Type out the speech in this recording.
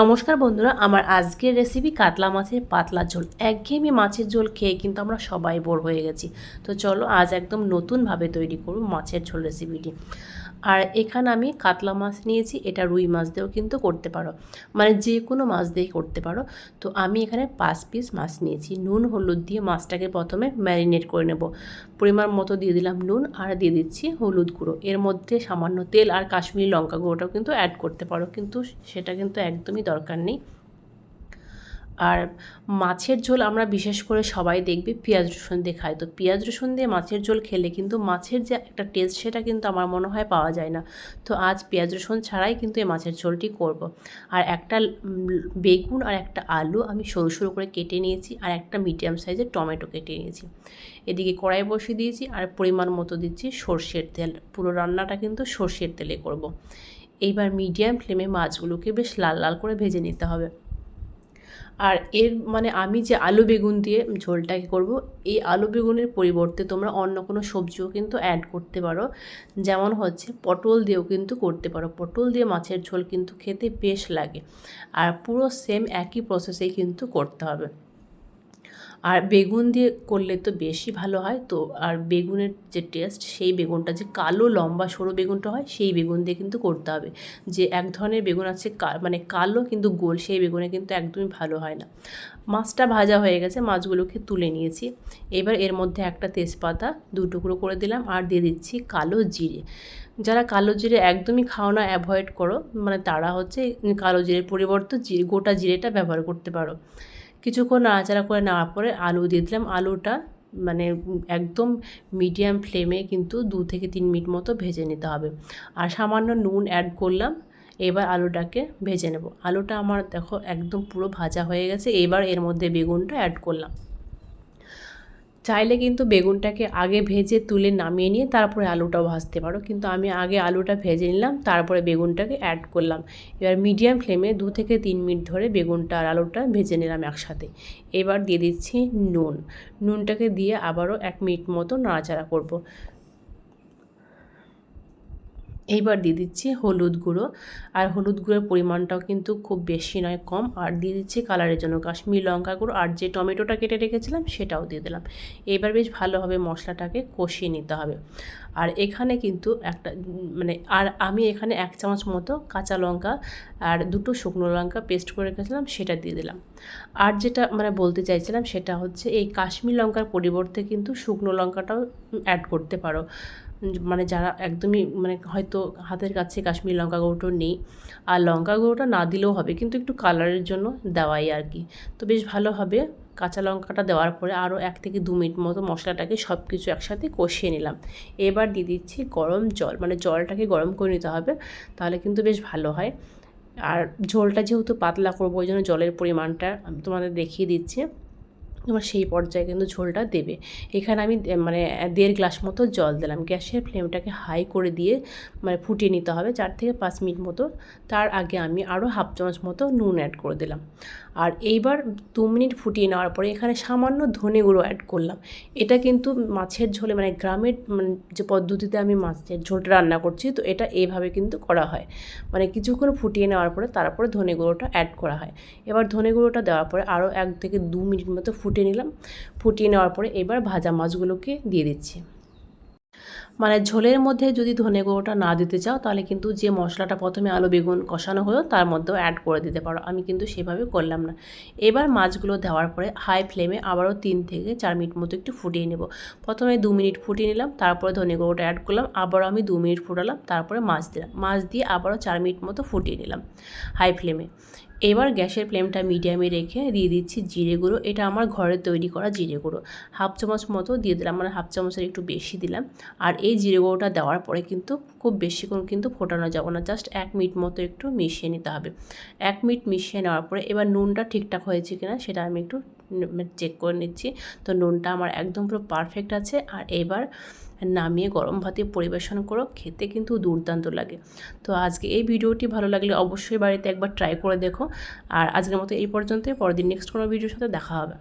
নমস্কার বন্ধুরা, আমার আজকের রেসিপি কাতলা মাছের পাতলা ঝোল। একঘেয়েমি মাছের ঝোল খেয়ে কিন্তু আমরা সবাই বোর হয়ে গেছি। তো চলো আজ একদম নতুনভাবে তৈরি করব মাছের ঝোল রেসিপিটি। আর এখানে আমি কাতলা মাছ নিয়েছি, এটা রুই মাছ দিয়েও কিন্তু করতে পারো, মানে যে কোনো মাছ দিয়েই করতে পারো। তো আমি এখানে 5 পিস মাছ নিয়েছি। নুন হলুদ দিয়ে মাছটাকে প্রথমে ম্যারিনেট করে নেব। পরিমাণ মতো দিয়ে দিলাম নুন, আর দিয়ে দিচ্ছি হলুদ গুঁড়ো। এর মধ্যে সামান্য তেল আর কাশ্মীরি লঙ্কা গুঁড়োটাও কিন্তু অ্যাড করতে পারো, কিন্তু সেটা কিন্তু একদমই দরকার নেই। আর মাছের ঝোল আমরা বিশেষ করে সবাই দেখবে পেঁয়াজ রসুন দিয়ে খাই। তো পেঁয়াজ রসুন দিয়ে মাছের ঝোল খেলে কিন্তু মাছের যে একটা টেস্ট, সেটা কিন্তু আমার মনে হয় পাওয়া যায় না। তো আজ পেঁয়াজ রসুন ছাড়াই কিন্তু এই মাছের ঝোলটি করব। আর একটা বেগুন আর একটা আলু আমি সরু সরু করে কেটে নিয়েছি, আর একটা মিডিয়াম সাইজের টমেটো কেটে নিয়েছি। এদিকে কড়াই বসিয়ে দিয়েছি, আর পরিমাণ মতো দিচ্ছি সর্ষের তেল। পুরো রান্নাটা কিন্তু সর্ষের তেলে করব। এইবার মিডিয়াম ফ্লেমে মাছগুলোকে বেশ লাল লাল করে ভেজে নিতে হবে। আর এর মানে আমি যে আলু বেগুন দিয়ে ঝোলটাকে করব, এই আলু বেগুনের পরিবর্তে তোমরা অন্য কোনো সবজিও কিন্তু অ্যাড করতে পারো। যেমন হচ্ছে পটল দিয়েও কিন্তু করতে পারো। পটল দিয়ে মাছের ঝোল কিন্তু খেতে বেশ লাগে। আর পুরো সেম একই প্রসেসেই কিন্তু করতে হবে। আর বেগুন দিয়ে করলে তো বেশি ভালো হয়। তো আর বেগুনের যে টেস্ট, সেই বেগুনটা যে কালো লম্বা সরু বেগুনটা হয়, সেই বেগুন দিয়ে কিন্তু করতে হবে। যে এক ধরনের বেগুন আছে মানে কালো কিন্তু গোল, সেই বেগুনে কিন্তু একদমই ভালো হয় না। মাছটা ভাজা হয়ে গেছে, মাছগুলোকে তুলে নিয়েছি। এবার এর মধ্যে একটা তেজপাতা 2 টুকরো করে দিলাম, আর দিয়ে দিচ্ছি কালো জিরে। যারা কালো জিরে একদমই খাও না, অ্যাভয়েড করো, মানে তারা হচ্ছে কালো জিরের পরিবর্তে গোটা জিরেটা ব্যবহার করতে পারো। কিছুক্ষণ নাড়াচাড়া করে নেওয়ার পরে আলু দিয়ে দিলাম। আলুটা মানে একদম মিডিয়াম ফ্লেমে কিন্তু 2 থেকে 3 মিনিট মতো ভেজে নিতে হবে। আর সামান্য নুন অ্যাড করলাম। এবার আলুটাকে ভেজে নেব। আলুটা আমার দেখো একদম পুরো ভাজা হয়ে গেছে। এবার এর মধ্যে বেগুনটা অ্যাড করলাম। চাইলে কিন্তু বেগুনটাকে আগে ভেজে তুলে নামিয়ে নিয়ে তারপরে আলুটাও ভাজতে পারো, কিন্তু আমি আগে আলুটা ভেজে নিলাম, তারপরে বেগুনটাকে অ্যাড করলাম। এবার মিডিয়াম ফ্লেমে 2 থেকে 3 মিনিট ধরে বেগুনটা আর আলুটা ভেজে নিলাম একসাথে। এবার দিয়ে দিচ্ছি নুনটাকে দিয়ে আবারও 1 মিনিট মতো নাড়াচাড়া করব। এইবার দিয়ে দিচ্ছি হলুদ গুঁড়ো। আর হলুদ গুঁড়োর পরিমাণটাও কিন্তু খুব বেশি নয়, কম। আর দিয়ে দিচ্ছি কালারের জন্য কাশ্মীরি লঙ্কা গুঁড়ো, আর যে টমেটোটা কেটে রেখেছিলাম সেটাও দিয়ে দিলাম। এবার বেশ ভালোভাবে মশলাটাকে কষিয়ে নিতে হবে। আর এখানে কিন্তু একটা আর আমি এখানে 1 চামচ মতো কাঁচা লঙ্কা আর 2টো শুকনো লঙ্কা পেস্ট করে রেখেছিলাম, সেটা দিয়ে দিলাম। আর যেটা বলতে চাইছিলাম, সেটা হচ্ছে এই কাশ্মীরি লঙ্কার পরিবর্তে কিন্তু শুকনো লঙ্কাটাও অ্যাড করতে পারো। যারা একদমই হয়তো হাতের কাছে কাশ্মীরি লঙ্কা গুঁড়োটা নেই, আর লঙ্কা গুঁড়োটা না দিলেও হবে, কিন্তু একটু কালারের জন্য দেওয়াই আর কি। তো বেশ ভালো হবে। কাঁচা লঙ্কাটা দেওয়ার পরে আরও 1 থেকে 2 মিনিট মতো মশলাটাকে সব কিছু একসাথে কষিয়ে নিলাম। এবার দিয়ে দিচ্ছি গরম জল, জলটাকে গরম করে নিতে হবে, তাহলে কিন্তু বেশ ভালো হয়। আর ঝোলটা যেহেতু পাতলা করবো, ওই জন্য জলের পরিমাণটা আমি তোমাদের দেখিয়ে দিচ্ছি। এবার সেই পর্যায়ে কিন্তু ঝোলটা দেবে। এখানে আমি 1.5 গ্লাস মতো জল দিলাম। গ্যাসের ফ্লেমটাকে হাই করে দিয়ে ফুটিয়ে নিতে হবে 4 থেকে 5 মিনিট মতো। তার আগে আমি আরও হাফ চামচ মতো নুন অ্যাড করে দিলাম। আর এইবার 2 মিনিট ফুটিয়ে নেওয়ার পরে এখানে সামান্য ধনে গুঁড়ো অ্যাড করলাম। এটা কিন্তু মাছের ঝোলে গ্রামের যে পদ্ধতিতে আমি মাছের ঝোলটা রান্না করছি, তো এটা এইভাবে কিন্তু করা হয়। কিছুক্ষণ ফুটিয়ে নেওয়ার পরে তারপরে ধনে গুঁড়োটা অ্যাড করা হয়। এবার ধনে গুঁড়োটা দেওয়ার পরে আরও 1 থেকে 2 মিনিট মতো ফুটিয়ে নিলাম। ফুটিয়ে নেওয়ার পরে এবার ভাজা মাছগুলোকে দিয়ে দিচ্ছি। ঝোলের মধ্যে যদি ধনে গুঁড়োটা না দিতে চাও, তাহলে কিন্তু যে মশলাটা প্রথমে আলু বেগুন কষানো হলো তার মধ্যেও অ্যাড করে দিতে পারো। আমি কিন্তু সেভাবে করলাম না। এবার মাছগুলো দেওয়ার পরে হাই ফ্লেমে আবারও 3 থেকে 4 মিনিট মতো একটু ফুটিয়ে নেব। প্রথমে 2 মিনিট ফুটিয়ে নিলাম, তারপরে ধনে গুঁড়োটা অ্যাড করলাম, আবারও আমি 2 মিনিট ফুটালাম, তারপরে মাছ দিলাম। মাছ দিয়ে আবারও 4 মিনিট মতো ফুটিয়ে নিলাম হাই ফ্লেমে। এবার গ্যাসের ফ্লেমটা মিডিয়ামে রেখে দিয়ে দিচ্ছি জিরে গুঁড়ো। এটা আমার ঘরে তৈরি করা জিরে গুঁড়ো, হাফ চামচ মতো দিয়ে দিলাম, হাফ চামচের একটু বেশি দিলাম। আর এই জিরে গুঁড়োটা দেওয়ার পরে কিন্তু খুব বেশিক্ষণ কিন্তু ফোটানো যাবে না, জাস্ট 1 মিনিট মতো একটু মিশিয়ে নিতে হবে। 1 মিনিট মিশিয়ে নেওয়ার পরে এবার নুনটা ঠিকঠাক হয়েছে কিনা সেটা আমি একটু চেক করে নিচ্ছি। তো নুনটা আমার একদম পুরো পারফেক্ট আছে। আর এবার নামিয়ে গরম ভাতে পরিবেশন করো, খেতে কিন্তু দুর্দান্ত লাগে। তো আজকে এই ভিডিওটি ভালো লাগলে অবশ্যই বাড়িতে একবার ট্রাই করে দেখো। আর আজকের মতো এই পর্যন্তই, পরের দিন নেক্সট কোনো ভিডিওর সাথে দেখা হবে।